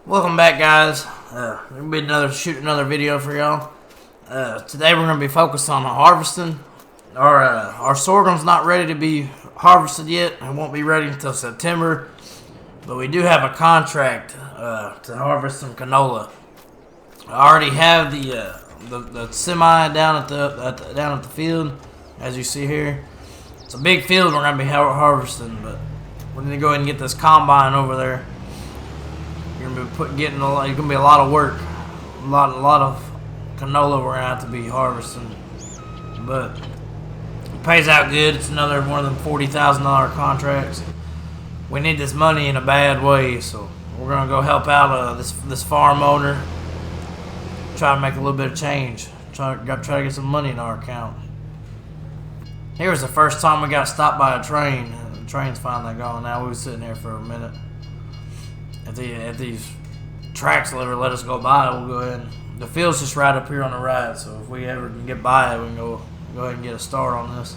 Welcome back, guys. We'll be shooting another video for y'all. Today we're gonna be focused on harvesting. Our sorghum's not ready to be harvested yet. It won't be ready until September, but we do have a contract to harvest some canola. I already have the semi down at the field, as you see here. It's a big field we're gonna be harvesting, but we're gonna go ahead and get this combine over there. You're gonna be it's gonna be a lot of work, a lot of canola we're gonna have to be harvesting, but it pays out good. It's another one of them $40,000 contracts. We need this money in a bad way, so we're gonna go help out this farm owner. Try to make a little bit of change. Try to get some money in our account. Here was the first time we got stopped by a train. The train's finally gone now. We were sitting here for a minute. If these tracks ever let us go by, we'll go ahead. The field's just right up here on the right, so if we ever can get by it, we can go ahead and get a start on this.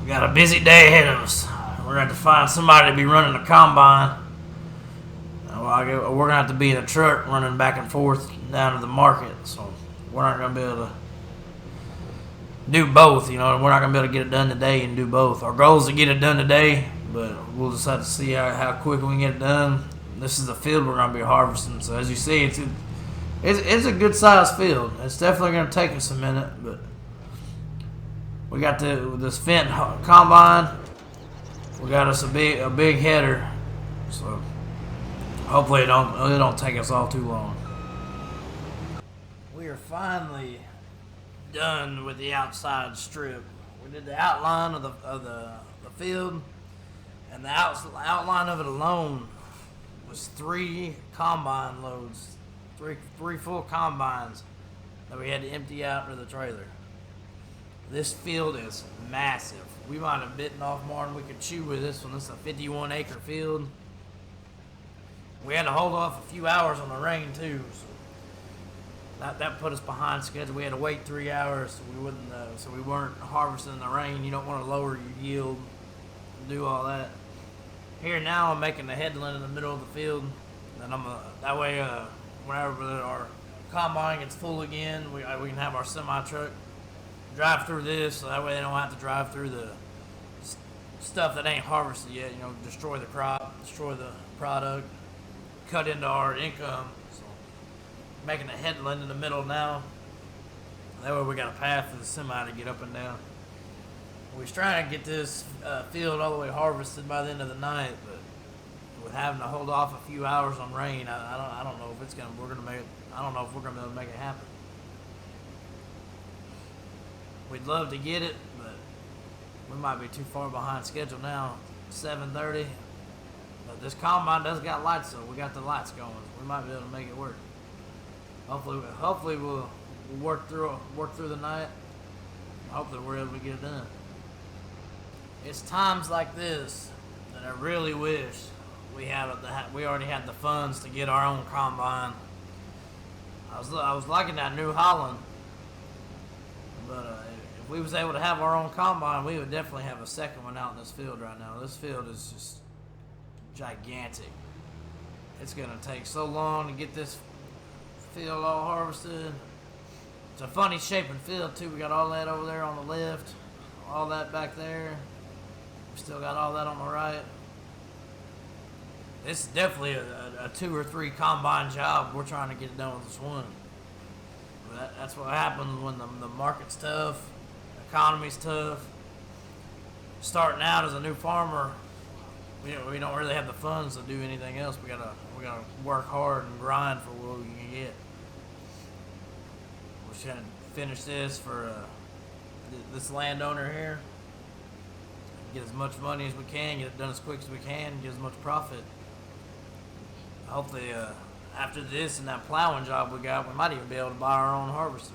We got a busy day ahead of us. We're going to have to find somebody to be running the combine. We're going to have to be in a truck running back and forth down to the market, so we're not going to be able to do both. We're not going to be able to get it done today and do both. Our goal is to get it done today, but we'll just have to see how quick we can get it done. This is the field we're going to be harvesting, so as you see, it's a good sized field. It's definitely going to take us a minute, but we got this Fendt combine. We got us a big header, so hopefully it don't take us all too long. We are finally done with the outside strip. We did the outline of the field. And the outline of it alone was 3 combine loads, three full combines that we had to empty out to the trailer. This field is massive. We might have bitten off more than we could chew with this one. This is a 51-acre field. We had to hold off a few hours on the rain too, so that put us behind schedule. We had to wait 3 hours, so we weren't harvesting in the rain. You don't want to lower your yield, do all that. Here now I'm making the headland in the middle of the field, and that way whenever our combine gets full again, we can have our semi truck drive through this, so that way they don't have to drive through the stuff that ain't harvested yet. Destroy the crop, destroy the product, cut into our income. So making a headland in the middle now. That way we got a path for the semi to get up and down. We was trying to get this field all the way harvested by the end of the night, but with having to hold off a few hours on rain, I don't know if we're gonna make it. I don't know if we're gonna be able to make it happen. We'd love to get it, but we might be too far behind schedule now. 7:30, but this combine does got lights, so we got the lights going. We might be able to make it work. Hopefully we'll work through the night. Hopefully we're able to get it done. It's times like this that I really wish we already had the funds to get our own combine. I was liking that New Holland, but if we was able to have our own combine, we would definitely have a second one out in this field right now. This field is just gigantic. It's gonna take so long to get this field all harvested. It's a funny shaping field too. We got all that over there on the left, all that back there. We still got all that on the right. This is definitely a 2 or 3 combine job. We're trying to get it done with this one. That's what happens when the market's tough, the economy's tough. Starting out as a new farmer, we don't really have the funds to do anything else. We gotta work hard and grind for what we can get. We're trying to finish this for this landowner here. Get as much money as we can, get it done as quick as we can, get as much profit. Hopefully, after this and that plowing job we got, we might even be able to buy our own harvester.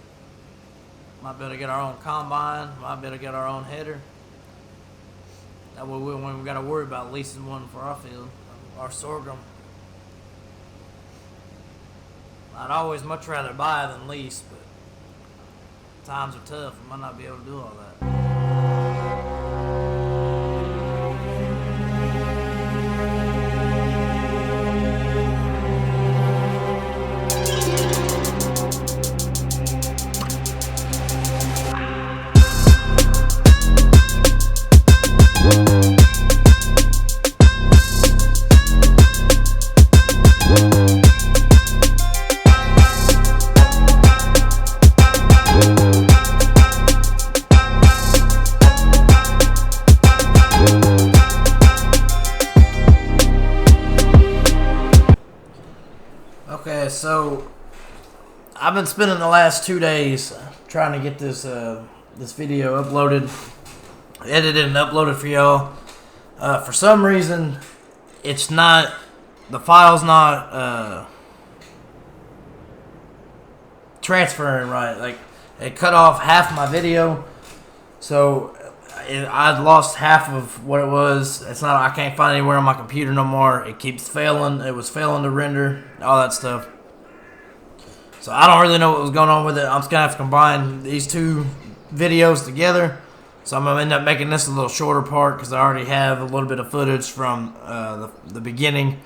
Might be able to get our own combine, might be able to get our own header. That way we won't got to worry about leasing one for our field, our sorghum. I'd always much rather buy than lease, but times are tough. We might not be able to do all that. so I've been spending the last 2 days trying to get this video uploaded, edited and uploaded for y'all. For some reason, the file's not transferring right. Like, it cut off half my video, so I lost half of what it was. I can't find it anywhere on my computer no more. It keeps failing. It was failing to render, all that stuff. So I don't really know what was going on with it. I'm just gonna have to combine these two videos together. So I'm gonna end up making this a little shorter part because I already have a little bit of footage from the beginning.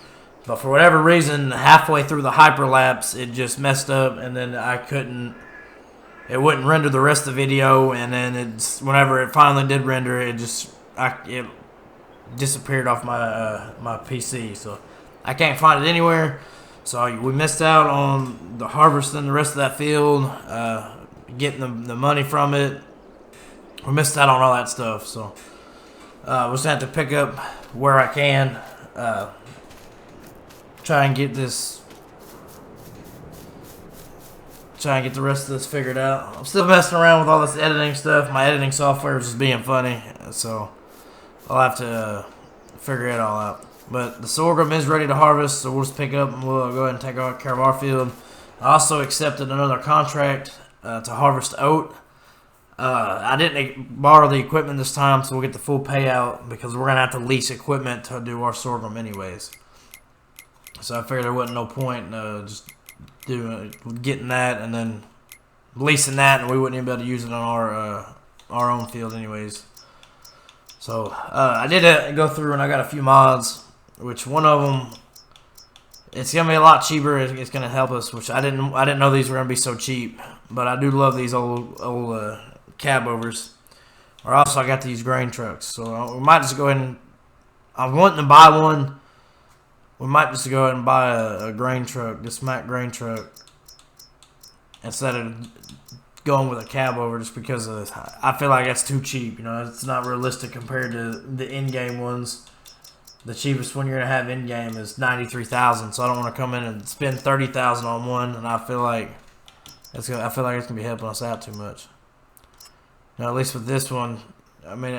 But for whatever reason, halfway through the hyperlapse, it just messed up, and then it wouldn't render the rest of the video, and then whenever it finally did render, it disappeared off my PC. So I can't find it anywhere. So we missed out on the harvesting the rest of that field, getting the money from it. We missed out on all that stuff. So we're just gonna have to pick up where I can, try and get the rest of this figured out. I'm still messing around with all this editing stuff. My editing software is just being funny, so I'll have to figure it all out. But the sorghum is ready to harvest, so we'll just pick up and we'll go ahead and take care of our field. I also accepted another contract to harvest oat. I didn't borrow the equipment this time, so we'll get the full payout because we're going to have to lease equipment to do our sorghum anyways. So I figured there wasn't no point just getting that and then leasing that, and we wouldn't even be able to use it on our own field anyways. So I did go through and I got a few mods, which one of them, it's gonna be a lot cheaper. It's gonna help us, which I didn't know these were gonna be so cheap, but I do love these old cab overs. Or also I got these grain trucks, so we might just go ahead and, I'm wanting to buy one. We might just go ahead and buy a grain truck, this Mack grain truck, instead of going with a cab over, just because I feel like that's too cheap. You know, it's not realistic compared to the in-game ones. The cheapest one you're gonna have in-game is $93,000, so I don't want to come in and spend $30,000 on one, and I feel like it's gonna be helping us out too much. Now, at least with this one, I mean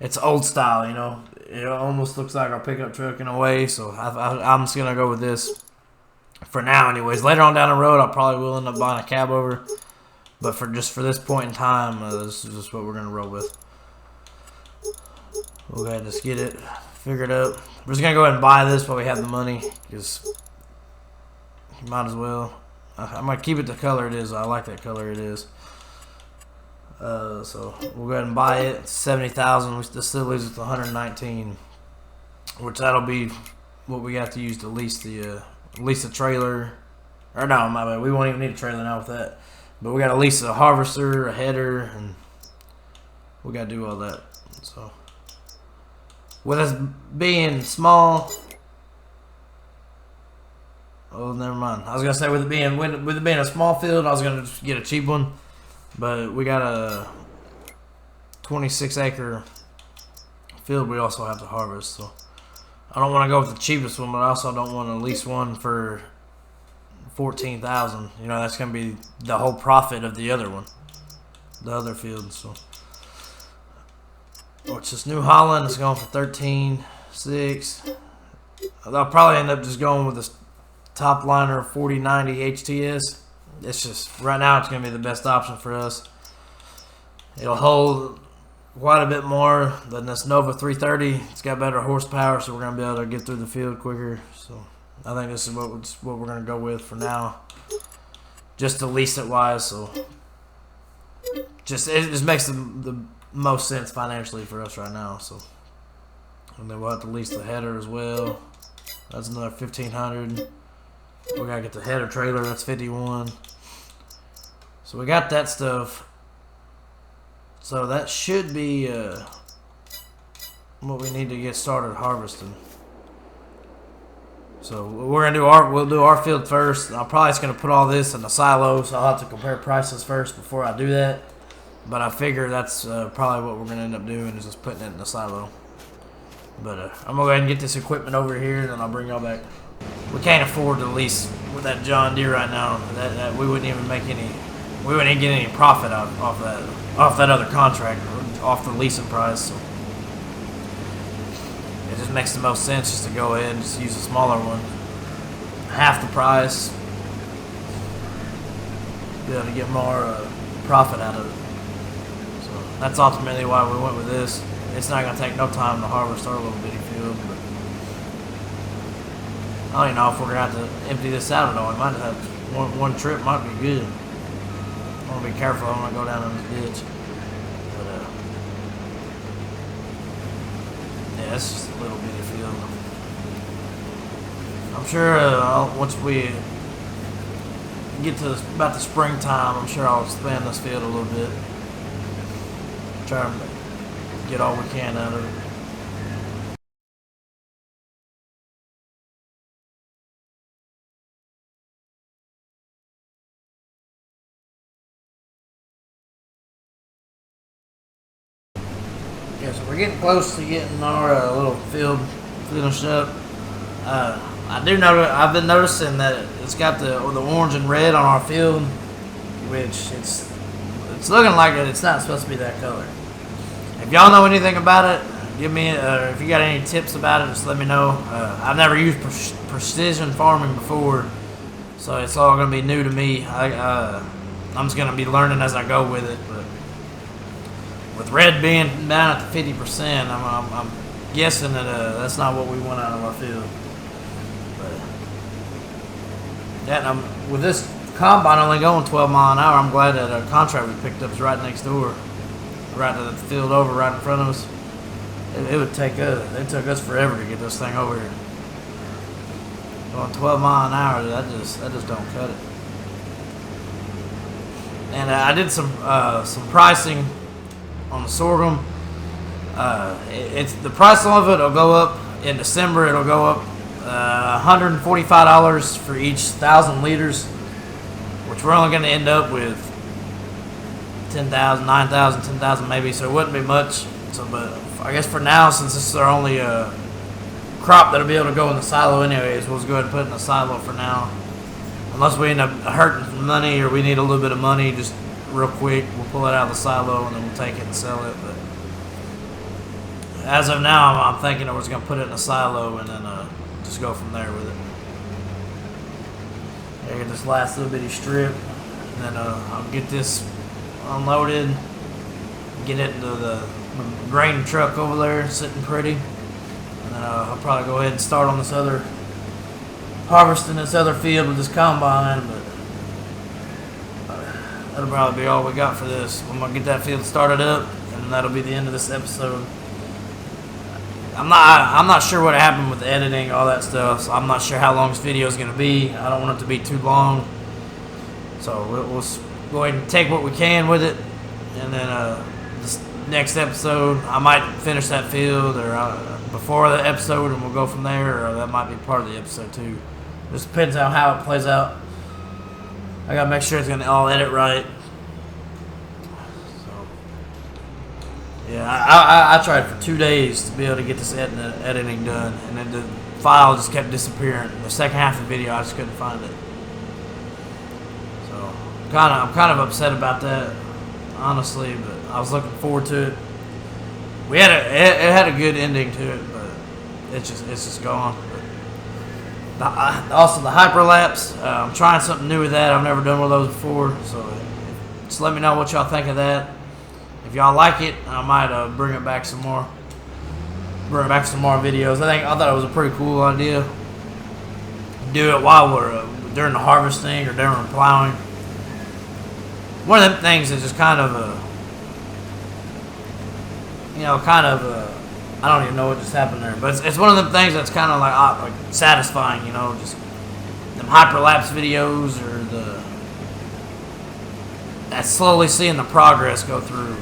it's old style, you know. It almost looks like our pickup truck in a way, so I'm just gonna go with this for now, anyways. Later on down the road, I probably will end up buying a cab over, but for this point in time, this is just what we're gonna roll with. We'll go ahead and just get it figured out. We're just gonna go ahead and buy this while we have the money, because might as well. I'm gonna keep it the color it is. I like that color it is. So we'll go ahead and buy it. It's $70,000. This still leaves us $119,000, which that'll be what we got to use to lease the trailer. Or no, my bad. We won't even need a trailer now with that. But we got to lease a harvester, a header, and we got to do all that. So with us being small, oh, never mind. I was gonna say with it being a small field, I was gonna just get a cheap one. But we got a 26-acre field we also have to harvest, so I don't want to go with the cheapest one, but I also don't want to lease one for $14,000. You know, that's going to be the whole profit of the other one, the other field. So, which is New Holland. It's going for $13,600. I'll probably end up just going with this top liner 4090 HTS. It's just, right now it's going to be the best option for us. It'll hold quite a bit more than this Nova 330. It's got better horsepower, so we're going to be able to get through the field quicker. So I think this is what we're going to go with for now, just to lease it wise. So it just makes the most sense financially for us right now. So, and then we'll have to lease the header as well. That's another $1,500. We gotta get the header trailer. That's $51. So we got that stuff. So that should be what we need to get started harvesting. So we'll do our field first. I'm probably just gonna put all this in the silo, so I'll have to compare prices first before I do that. But I figure that's probably what we're gonna end up doing, is just putting it in the silo. But I'm gonna go ahead and get this equipment over here, and then I'll bring y'all back. we can't afford to lease with that John Deere right now. That we wouldn't even make any. We wouldn't even get any profit off that other contract, off the leasing price. So it just makes the most sense just to go ahead and just use a smaller one, half the price, be able to get more profit out of it. So that's ultimately why we went with this. It's not going to take no time to harvest our little bitty field. But I don't even know if we're going to have to empty this out at all. We might have one trip might be good. I want to be careful when I go down in this ditch. But yeah, it's just a little bitty field. I'm sure once we get to about the springtime, I'm sure I'll expand this field a little bit. Try to get all we can out of it. Yeah, so we're getting close to getting our little field finished up. I've been noticing that it's got the orange and red on our field, which it's looking like it's not supposed to be that color. If y'all know anything about it, give me. If you got any tips about it, just let me know. I've never used precision farming before, so it's all gonna be new to me. I'm just gonna be learning as I go with it. But with red being down at the 50%, I'm guessing that that's not what we want out of our field. Yeah, with this combine only going 12 mile an hour, I'm glad that a contract we picked up is right next door, right to the field over, right in front of us. It took us forever to get this thing over here. Going 12 mile an hour, that just don't cut it. And I did some pricing on the sorghum. It's the price of it will go up in December. It'll go up $145 for each 1,000 liters, which we're only going to end up with 10,000, 9,000, 10,000 maybe, so it wouldn't be much. So, but I guess for now, since this is our only crop that'll be able to go in the silo anyways, we'll just go ahead and put it in the silo for now. Unless we end up hurting money or we need a little bit of money, just real quick, we'll pull it out of the silo and then we'll take it and sell it. But as of now, I'm thinking that we're just going to put it in a silo and then just go from there with it. I get this last little bitty strip, and then I'll get this unloaded, get it into the grain truck over there, sitting pretty, and then I'll probably go ahead and start on this other, harvesting this other field with this combine. But that'll probably be all we got for this. I'm gonna get that field started up, and that'll be the end of this episode. I'm not sure what happened with the editing, all that stuff. So I'm not sure how long this video is going to be. I don't want it to be too long. So we'll go ahead and take what we can with it. And then this next episode, I might finish that field or before the episode, and we'll go from there. Or that might be part of the episode too. Just depends on how it plays out. I got to make sure it's going to all edit right. Yeah, I tried for 2 days to be able to get this editing done, and then the file just kept disappearing. The second half of the video, I just couldn't find it. So I'm kind of upset about that, honestly. But I was looking forward to it. It had a good ending to it, but it's just gone. Also the hyperlapse, I'm trying something new with that. I've never done one of those before, so just let me know what y'all think of that. If y'all like it, I might bring it back some more. Bring back some more videos. I thought it was a pretty cool idea. Do it while we're during the harvesting or during the plowing. One of them things is just kind of I don't even know what just happened there, but it's one of them things that's kind of like satisfying, just them hyperlapse videos or that slowly seeing the progress go through.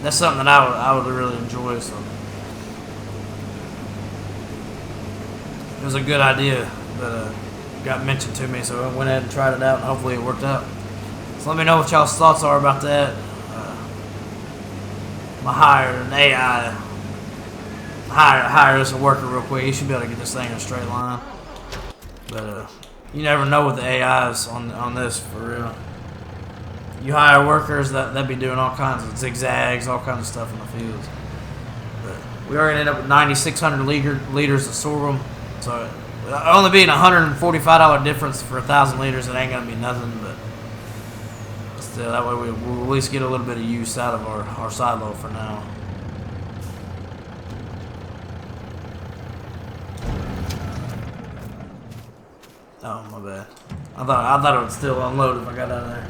That's something that I would really enjoy. So it was a good idea that got mentioned to me, so I went ahead and tried it out, and hopefully it worked out. So let me know what y'all's thoughts are about that. I'm gonna hire an AI. Hire us a worker real quick. You should be able to get this thing in a straight line. But you never know with the AIs on this, for real. You hire workers that be doing all kinds of zigzags, all kinds of stuff in the fields. But we already ended up with 9,600 liters of sorghum. So only being $145 difference for 1,000 liters, it ain't gonna be nothing. But still, that way we'll at least get a little bit of use out of our silo for now. Oh, my bad. I thought it would still unload if I got out of there.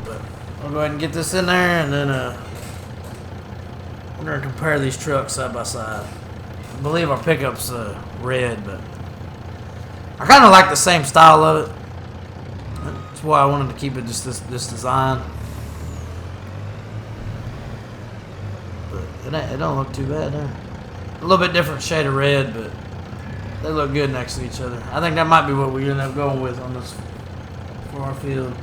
But I'll go ahead and get this in there, and then we're gonna compare these trucks side by side. I believe our pickup's red, but I kind of like the same style of it. That's why I wanted to keep it just this design. But it don't look too bad there. A little bit different shade of red, but they look good next to each other. I think that might be what we end up going with on this for our field.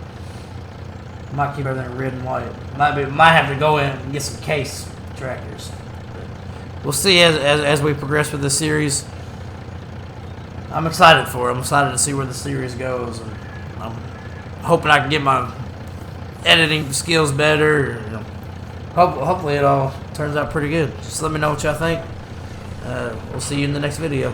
Might keep everything red and white. Might have to go in and get some case tractors. But we'll see as we progress with this series. I'm excited for it. I'm excited to see where the series goes. And I'm hoping I can get my editing skills better. Hopefully it all turns out pretty good. Just let me know what y'all think. We'll see you in the next video.